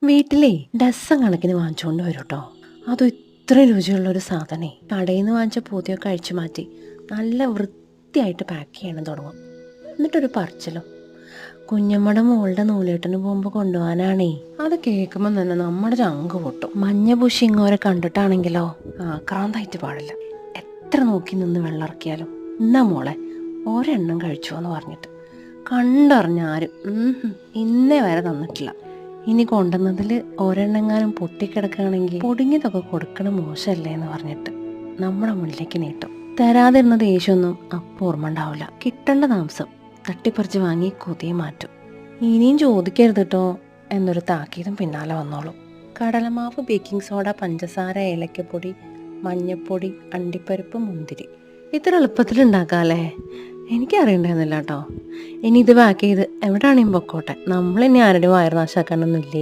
വീട്ടിലേ ഡസൻ കണക്കിന് വാങ്ങിച്ചുകൊണ്ട് വരും കേട്ടോ. അതും ഇത്ര രുചിയുള്ളൊരു സാധനേ. കടയിൽ നിന്ന് വാങ്ങിച്ച പൂതിയൊക്കെ അഴിച്ചു മാറ്റി നല്ല വൃത്തിയായിട്ട് പാക്ക് ചെയ്യണം തുടങ്ങും. എന്നിട്ടൊരു പറച്ചിലും. കുഞ്ഞമ്മയുടെ മോളുടെ നൂലേട്ടന് പോകുമ്പോൾ കൊണ്ടുപോകാനാണേ. അത് കേൾക്കുമ്പോൾ തന്നെ നമ്മുടെ ചങ്ക് പൊട്ടും. മഞ്ഞ പൂശി ഇങ്ങോരെ കണ്ടിട്ടാണെങ്കിലോ ആക്രാന്തായിട്ട് പാടില്ല. എത്ര നോക്കി നിന്ന് വെള്ളമിറക്കിയാലും എന്നാ മോളെ ഒരെണ്ണം കഴിച്ചു എന്ന് പറഞ്ഞിട്ട് കണ്ടറിഞ്ഞാരും ഇന്നേ വരെ തന്നിട്ടില്ല. ഇനി കൊണ്ടുവന്നതിൽ ഒരെണ്ണെങ്ങാനും പൊട്ടിക്കിടക്കുകയാണെങ്കിൽ പൊടിഞ്ഞതൊക്കെ കൊടുക്കണ മോശമല്ലേ എന്ന് പറഞ്ഞിട്ട് നമ്മുടെ മുന്നിലേക്ക് നീട്ടും. തരാതിരുന്ന ദേഷ്യമൊന്നും അപ്പോൾ ഓർമ്മ ഉണ്ടാവില്ല. കിട്ടേണ്ട താമസം തട്ടിപ്പറിച്ച് വാങ്ങി കൊതിയെ മാറ്റും. ഇനിയും ചോദിക്കരുത് കേട്ടോ എന്നൊരു താക്കീതും പിന്നാലെ വന്നോളും. കടലമാവ്, ബേക്കിംഗ് സോഡ, പഞ്ചസാര, ഏലക്കപ്പൊടി, മഞ്ഞൾപ്പൊടി, അണ്ടിപ്പരിപ്പ്, മുന്തിരി. ഇത്ര എളുപ്പത്തിൽ ഉണ്ടാക്കാമല്ലേ? എനിക്കറിയണ്ടായിരുന്നില്ല കേട്ടോ. ഇനി ഇത് പാക്ക് ചെയ്ത് എവിടെയാണെങ്കിലും പൊക്കോട്ടെ, നമ്മളിനി ആരുടെയും വയറ് നാശാക്കാനൊന്നുമില്ലേ.